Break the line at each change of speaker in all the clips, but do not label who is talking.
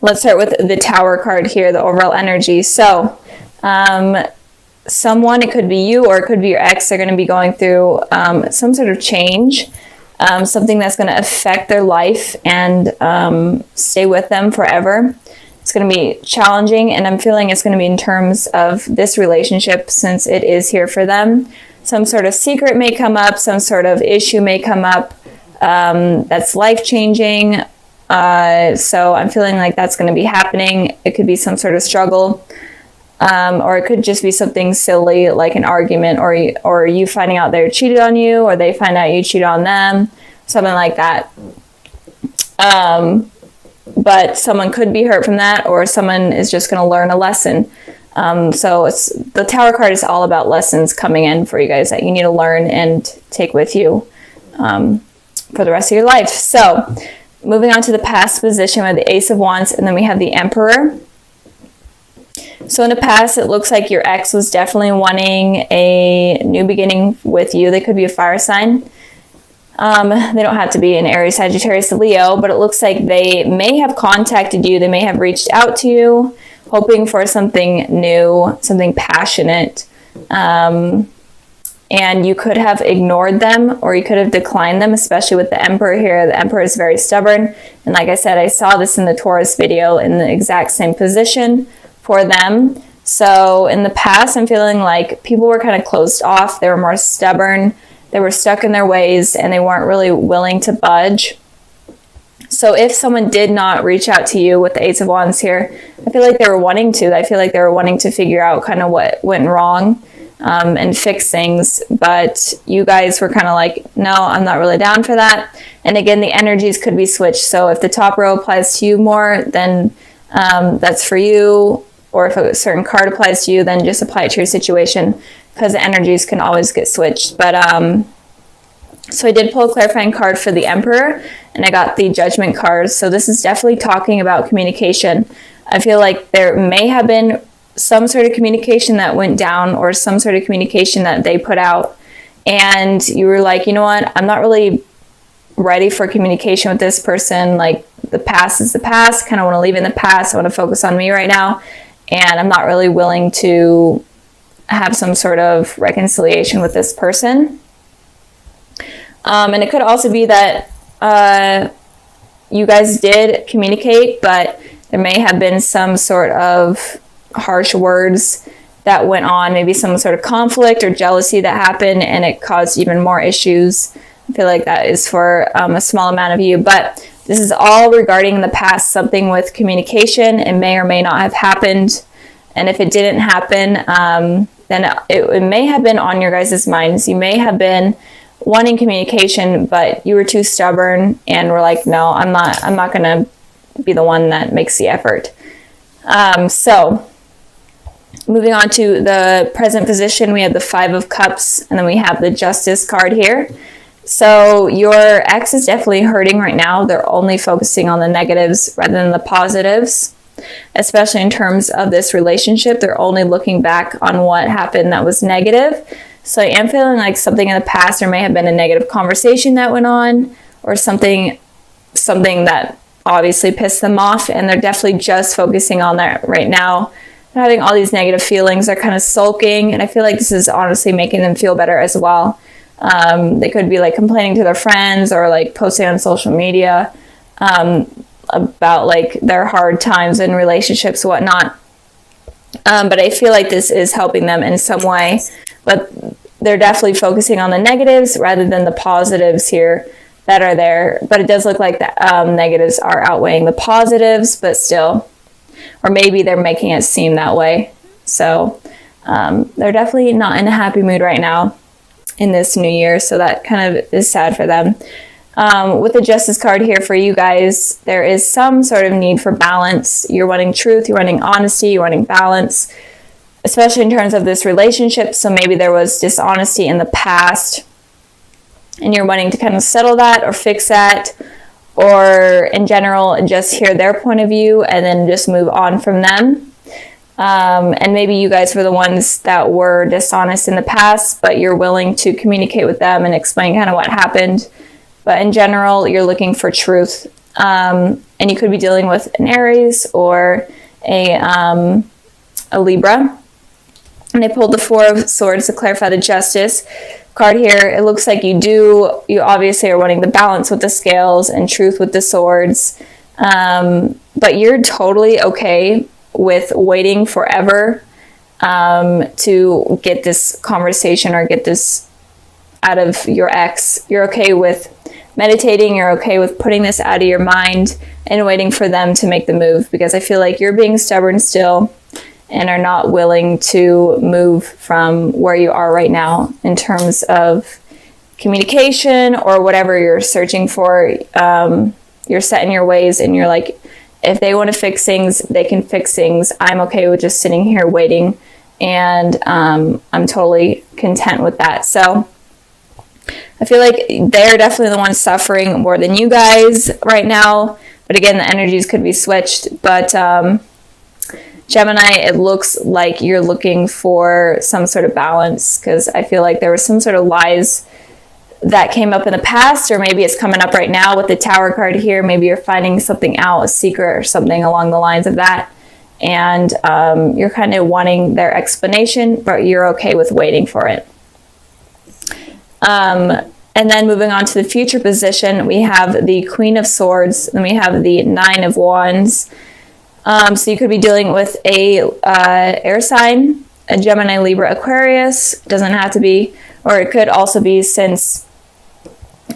let's start with the Tower card here, the overall energy. So someone, it could be you or it could be your ex, they're going to be going through some sort of change, something that's going to affect their life and stay with them forever. It's going to be challenging, and I'm feeling it's going to be in terms of this relationship, since it is here for them. Some sort of secret may come up, some sort of issue may come up that's life-changing. So I'm feeling like that's going to be happening. It could be some sort of struggle, or it could just be something silly like an argument, or you finding out they cheated on you, or they find out you cheated on them, something like that. But someone could be hurt from that, or someone is just going to learn a lesson. So the Tower card is all about lessons coming in for you guys that you need to learn and take with you for the rest of your life. So moving on to the past position, we have the Ace of Wands, and then we have the Emperor. So in the past, it looks like your ex was definitely wanting a new beginning with you. They could be a fire sign. They don't have to be an Aries, Sagittarius, Leo, but it looks like they may have contacted you. They may have reached out to you, hoping for something new, something passionate. And you could have ignored them, or you could have declined them, especially with the Emperor here. The Emperor is very stubborn. And like I said, I saw this in the Taurus video in the exact same position for them. So in the past, I'm feeling like people were kind of closed off. They were more stubborn. They were stuck in their ways, and they weren't really willing to budge. So if someone did not reach out to you with the Ace of Wands here, I feel like they were wanting to. I feel like they were wanting to figure out kind of what went wrong and fix things. But you guys were kind of like, no, I'm not really down for that. And again, the energies could be switched. So if the top row applies to you more, then that's for you. Or if a certain card applies to you, then just apply it to your situation, because the energies can always get switched. But so I did pull a clarifying card for the Emperor, and I got the Judgment card. So this is definitely talking about communication. I feel like there may have been some sort of communication that went down, or some sort of communication that they put out, and you were like, you know what, I'm not really ready for communication with this person. Like, the past is the past. Kind of want to leave it in the past. I want to focus on me right now, and I'm not really willing to have some sort of reconciliation with this person. And it could also be that you guys did communicate, but there may have been some sort of harsh words that went on, maybe some sort of conflict or jealousy that happened, and it caused even more issues. I feel like that is for a small amount of you, but this is all regarding the past, something with communication. It may or may not have happened, and if it didn't happen, then it may have been on your guys' minds. You may have been wanting communication, but you were too stubborn and were like, no, I'm not going to be the one that makes the effort. So moving on to the present position, we have the Five of Cups, and then we have the Justice card here. So your ex is definitely hurting right now. They're only focusing on the negatives rather than the positives, especially in terms of this relationship. They're only looking back on what happened that was negative. So I am feeling like something in the past, there may have been a negative conversation that went on, or something that obviously pissed them off, and they're definitely just focusing on that right now. They're having all these negative feelings. They're kind of sulking, and I feel like this is honestly making them feel better as well. They could be like complaining to their friends, or like posting on social media about like their hard times in relationships and whatnot. But I feel like this is helping them in some way, but they're definitely focusing on the negatives rather than the positives here that are there. But it does look like the negatives are outweighing the positives, but still, or maybe they're making it seem that way. So they're definitely not in a happy mood right now in this new year, so that kind of is sad for them. With the Justice card here for you guys, there is some sort of need for balance. You're wanting truth, you're wanting honesty, you're wanting balance, especially in terms of this relationship. So maybe there was dishonesty in the past, and you're wanting to kind of settle that or fix that, or in general, just hear their point of view and then just move on from them. And maybe you guys were the ones that were dishonest in the past, but you're willing to communicate with them and explain kind of what happened. But in general, you're looking for truth. And and you could be dealing with an Aries or a Libra. And I pulled the Four of Swords to clarify the Justice card here. It looks like you obviously are wanting the balance with the scales and truth with the swords. But you're totally okay with waiting forever to get this conversation or get this out of your ex. You're okay with meditating. You're okay with putting this out of your mind and waiting for them to make the move, because I feel like you're being stubborn still and are not willing to move from where you are right now in terms of communication or whatever you're searching for. You're set in your ways, and you're like, if they want to fix things, they can fix things. I'm okay with just sitting here waiting, and I'm totally content with that. So I feel like they're definitely the ones suffering more than you guys right now. But again, the energies could be switched. But Gemini, it looks like you're looking for some sort of balance, because I feel like there was some sort of lies that came up in the past, or maybe it's coming up right now with the Tower card here. Maybe you're finding something out, a secret or something along the lines of that. And you're kind of wanting their explanation, but you're okay with waiting for it. And then moving on to the future position, we have the Queen of Swords, and we have the Nine of Wands. So you could be dealing with a air sign, a Gemini, Libra, Aquarius. Doesn't have to be, or it could also be, since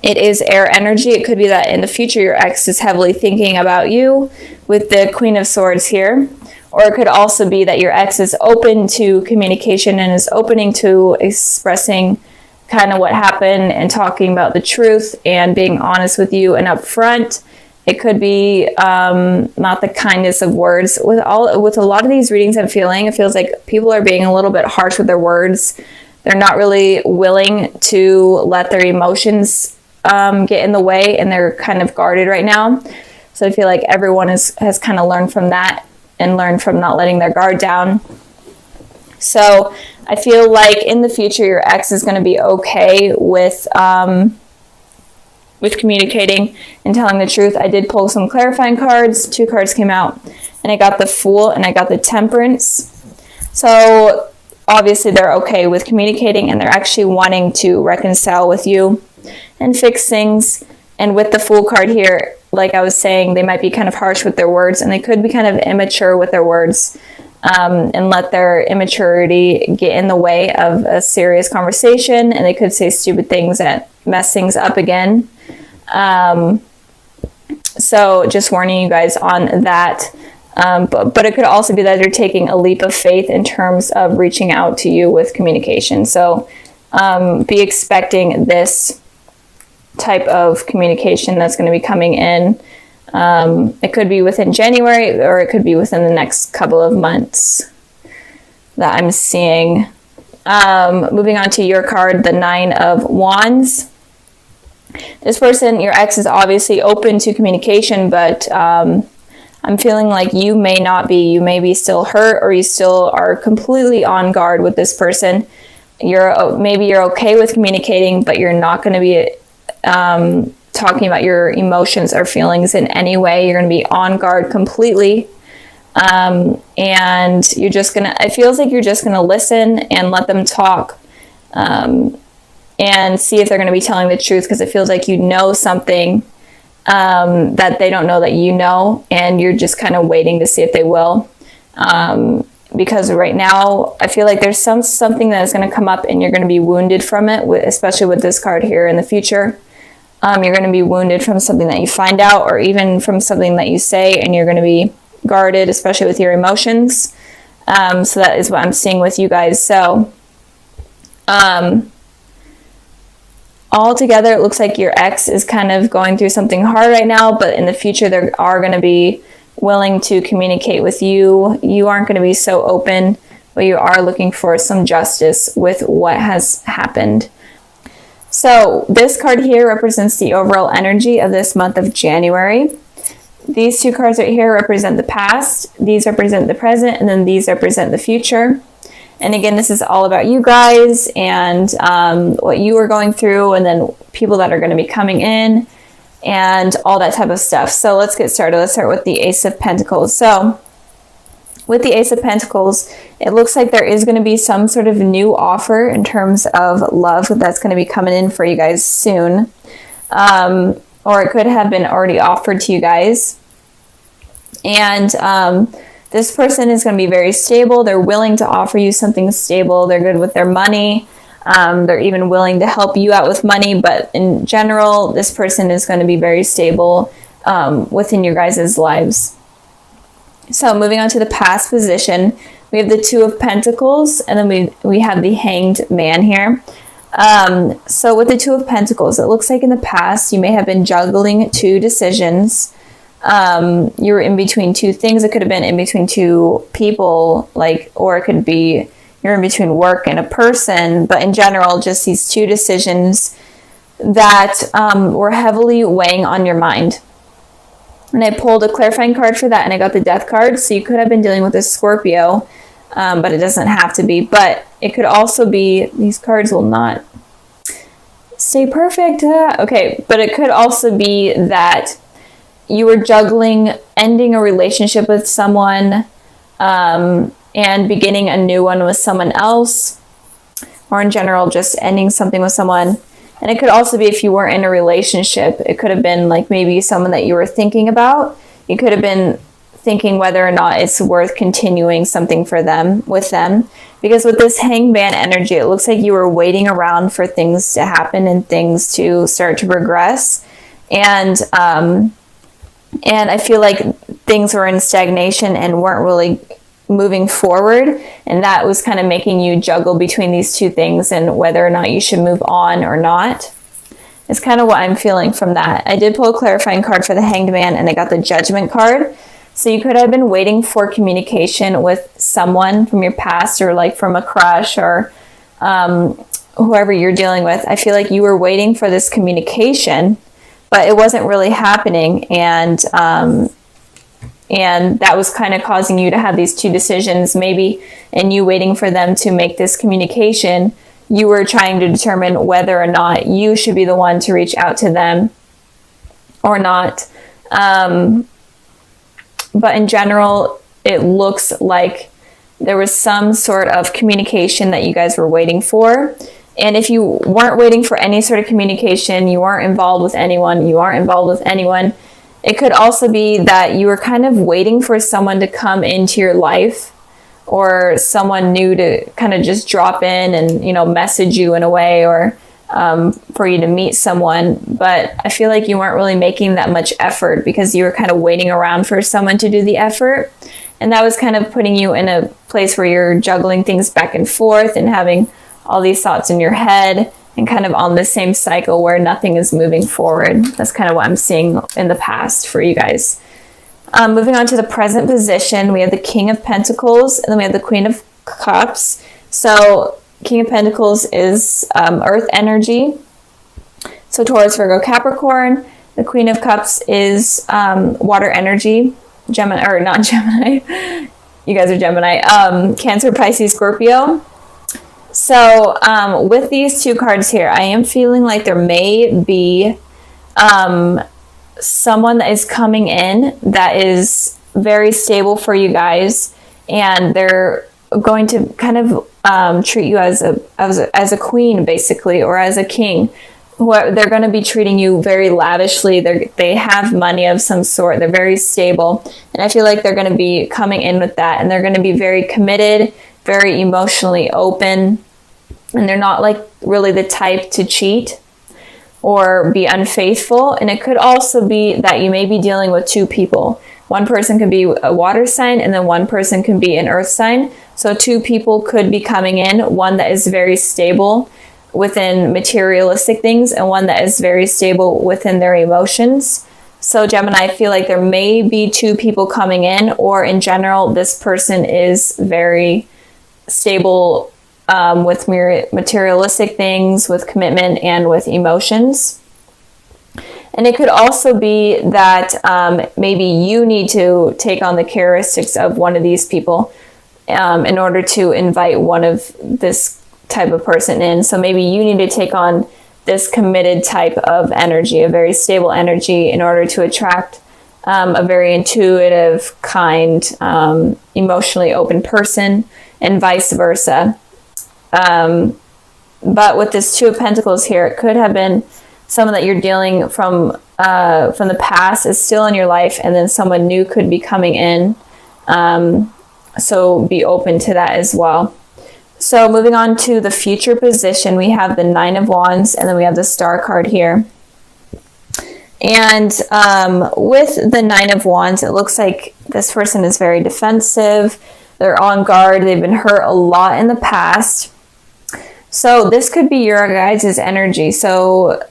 it is air energy, it could be that in the future your ex is heavily thinking about you with the Queen of Swords here. Or it could also be that your ex is open to communication and is opening to expressing kind of what happened and talking about the truth and being honest with you and upfront. It could be not the kindness of words. With a lot of these readings I'm feeling, it feels like people are being a little bit harsh with their words. They're not really willing to let their emotions get in the way, and they're kind of guarded right now. So I feel like everyone has kind of learned from that and learned from not letting their guard down. So I feel like in the future your ex is going to be okay with communicating and telling the truth. I did pull some clarifying cards. 2 cards came out, and I got the Fool and I got the Temperance. So obviously they're okay with communicating, and they're actually wanting to reconcile with you and fix things. And with the Fool card here, like I was saying, they might be kind of harsh with their words, and they could be kind of immature with their words, and let their immaturity get in the way of a serious conversation, and they could say stupid things that mess things up again. So just warning you guys on that. But it could also be that they're taking a leap of faith in terms of reaching out to you with communication. So be expecting this type of communication that's going to be coming in. It could be within January, or it could be within the next couple of months that I'm seeing. Moving on to your card, the Nine of Wands. This person, your ex, is obviously open to communication, but I'm feeling like you may not be. You may be still hurt, or you still are completely on guard with this person. Maybe you're okay with communicating, but you're not going to be talking about your emotions or feelings in any way. You're going to be on guard completely. And you're just going to, it feels like you're just going to listen and let them talk, and see if they're going to be telling the truth, because it feels like you know something that they don't know that you know, and you're just kind of waiting to see if they will. Because right now I feel like there's something that is going to come up, and you're going to be wounded from it, especially with this card here in the future. You're going to be wounded from something that you find out, or even from something that you say, and you're going to be guarded, especially with your emotions. So that is what I'm seeing with you guys. So altogether, it looks like your ex is kind of going through something hard right now, but in the future they are going to be willing to communicate with you. You aren't going to be so open, but you are looking for some justice with what has happened. So this card here represents the overall energy of this month of January. These 2 cards right here represent the past, these represent the present, and then these represent the future. And again, this is all about you guys and what you are going through, and then people that are going to be coming in. and all that type of stuff. So let's get started. Let's start with the Ace of Pentacles. So with the Ace of Pentacles, it looks like there is going to be some sort of new offer in terms of love that's going to be coming in for you guys soon. Or it could have been already offered to you guys. And this person is going to be very stable. They're willing to offer you something stable. They're good with their money. They're even willing to help you out with money. But in general, this person is going to be very stable within your guys' lives. So moving on to the past position, we have the Two of Pentacles, and then we have the Hanged Man here. So with the Two of Pentacles, it looks like in the past you may have been juggling two decisions. You were in between two things. It could have been in between two people, or it could be you're in between work and a person. But in general, just these two decisions that were heavily weighing on your mind. And I pulled a clarifying card for that, and I got the Death card. So you could have been dealing with a Scorpio, but it doesn't have to be. But it could also be, these cards will not stay perfect. Okay, but it could also be that you were juggling ending a relationship with someone and beginning a new one with someone else, or in general, just ending something with someone. And it could also be if you were in a relationship, it could have been like maybe someone that you were thinking about. You could have been thinking whether or not it's worth continuing something with them. Because with this Hangman energy, it looks like you were waiting around for things to happen and things to start to progress. And I feel like things were in stagnation and weren't really moving forward, and that was kind of making you juggle between these two things and whether or not you should move on or not. It's kind of what I'm feeling from that. I did pull a clarifying card for the Hanged Man, and I got the Judgment card. So you could have been waiting for communication with someone from your past, or like from a crush, or whoever you're dealing with. I feel like you were waiting for this communication, but it wasn't really happening, and that was kind of causing you to have these two decisions, maybe, and you waiting for them to make this communication. You were trying to determine whether or not you should be the one to reach out to them or not. But in general, it looks like there was some sort of communication that you guys were waiting for. And if you weren't waiting for any sort of communication, you weren't involved with anyone, it could also be that you were kind of waiting for someone to come into your life, or someone new to kind of just drop in and, message you in a way, or for you to meet someone. But I feel like you weren't really making that much effort because you were kind of waiting around for someone to do the effort. And that was kind of putting you in a place where you're juggling things back and forth and having all these thoughts in your head, and kind of on the same cycle where nothing is moving forward. That's kind of what I'm seeing in the past for you guys. Moving on to the present position, we have the King of Pentacles, and then we have the Queen of Cups. So King of Pentacles is earth energy. So Taurus, Virgo, Capricorn. The Queen of Cups is water energy. Gemini, or not Gemini. You guys are Gemini. Cancer, Pisces, Scorpio. So with these two cards here, I am feeling like there may be someone that is coming in that is very stable for you guys, and they're going to kind of treat you as a queen, basically, or as a king. They're going to be treating you very lavishly. They have money of some sort. They're very stable, and I feel like they're going to be coming in with that, and they're going to be very committed, very emotionally open, and they're not like really the type to cheat or be unfaithful. And it could also be that you may be dealing with two people. One person could be a water sign, and then one person can be an earth sign. So two people could be coming in, one that is very stable within materialistic things and one that is very stable within their emotions. So Gemini, I feel like there may be two people coming in, or in general, this person is very stable with materialistic things, with commitment, and with emotions. And it could also be that maybe you need to take on the characteristics of one of these people in order to invite one of this type of person in. So maybe you need to take on this committed type of energy, a very stable energy, in order to attract a very intuitive, kind, emotionally open person, and vice versa. But with this Two of Pentacles here, it could have been someone that you're dealing from the past is still in your life, and then someone new could be coming in. So be open to that as well. So moving on to the future position, we have the Nine of Wands, and then we have the Star card here. And with the Nine of Wands, it looks like this person is very defensive. They're on guard. They've been hurt a lot in the past. So this could be your guys' energy. So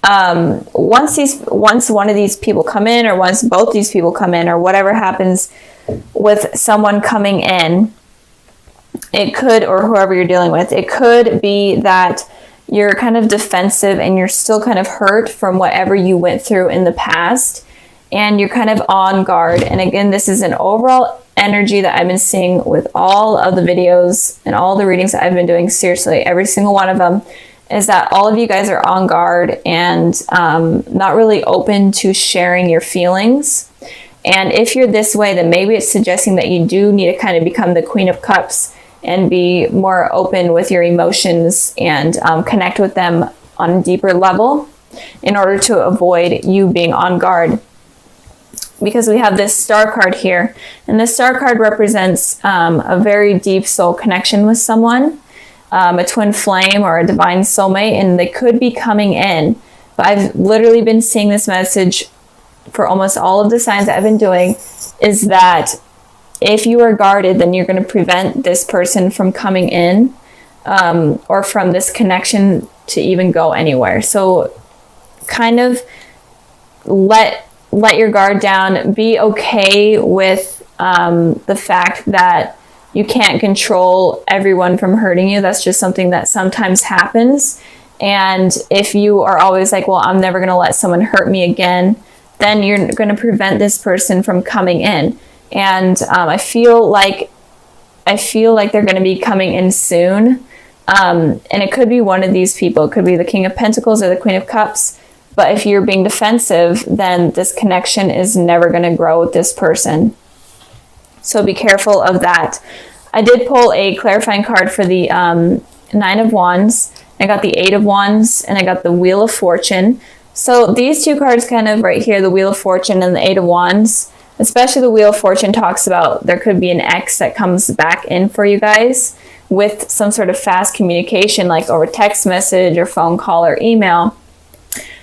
once one of these people come in, or once both these people come in, or whatever happens with someone coming in, it could, or whoever you're dealing with, it could be that you're kind of defensive and you're still kind of hurt from whatever you went through in the past, and you're kind of on guard. And again, this is an overall energy that I've been seeing with all of the videos and all the readings that I've been doing. Seriously, every single one of them is that all of you guys are on guard and not really open to sharing your feelings. And if you're this way, then maybe it's suggesting that you do need to kind of become the Queen of Cups and be more open with your emotions and connect with them on a deeper level in order to avoid you being on guard. Because we have this Star card here, and this Star card represents a very deep soul connection with someone, a twin flame or a divine soulmate, and they could be coming in. But I've literally been seeing this message for almost all of the signs that I've been doing, is that if you are guarded, then you're going to prevent this person from coming in, or from this connection to even go anywhere. So kind of let your guard down. Be okay with the fact that you can't control everyone from hurting you. That's just something that sometimes happens. And if you are always like, well, I'm never going to let someone hurt me again, then you're going to prevent this person from coming in. And I feel like they're going to be coming in soon. And it could be one of these people. It could be the King of Pentacles or the Queen of Cups. But if you're being defensive, then this connection is never going to grow with this person. So be careful of that. I did pull a clarifying card for the Nine of Wands. I got the Eight of Wands, and I got the Wheel of Fortune. So these two cards kind of right here, the Wheel of Fortune and the Eight of Wands, especially the Wheel of Fortune, talks about there could be an ex that comes back in for you guys with some sort of fast communication, like over text message or phone call or email.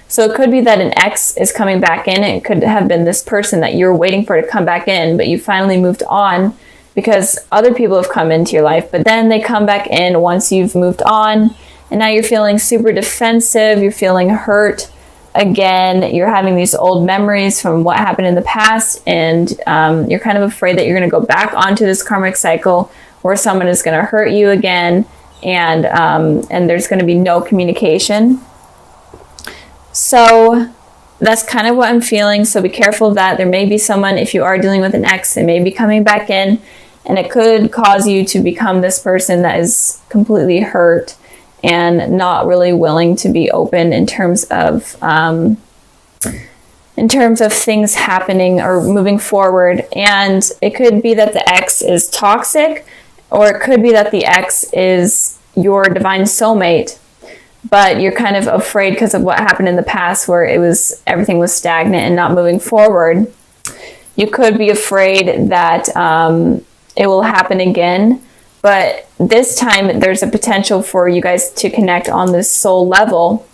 So it could be that an ex is coming back in. It could have been this person that you're waiting for to come back in, but you finally moved on because other people have come into your life. But then they come back in once you've moved on, and now you're feeling super defensive. You're feeling hurt again. You're having these old memories from what happened in the past, and you're kind of afraid that you're going to go back onto this karmic cycle where someone is going to hurt you again, and there's going to be no communication. So that's kind of what I'm feeling. So be careful of that. There may be someone, if you are dealing with an ex, they may be coming back in, and it could cause you to become this person that is completely hurt and not really willing to be open in terms of things happening or moving forward. And it could be that the ex is toxic, or it could be that the ex is your divine soulmate, but you're kind of afraid because of what happened in the past where everything was stagnant and not moving forward. You could be afraid that it will happen again, but this time there's a potential for you guys to connect on this soul level.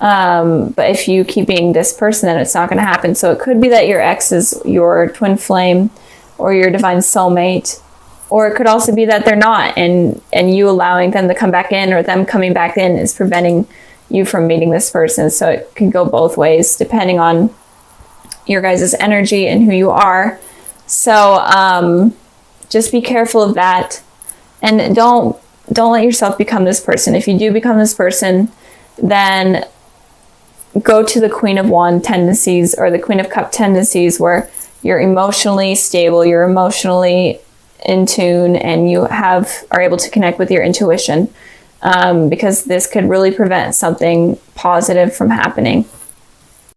But if you keep being this person, then it's not going to happen. So it could be that your ex is your twin flame or your divine soulmate, or it could also be that they're not, and you allowing them to come back in, or them coming back in, is preventing you from meeting this person. So it can go both ways depending on your guys' energy and who you are. So just be careful of that, and don't let yourself become this person. If you do become this person, then go to the Queen of Wand tendencies or the Queen of Cup tendencies, where you're emotionally stable, you're emotionally in tune, and you are able to connect with your intuition. because this could really prevent something positive from happening.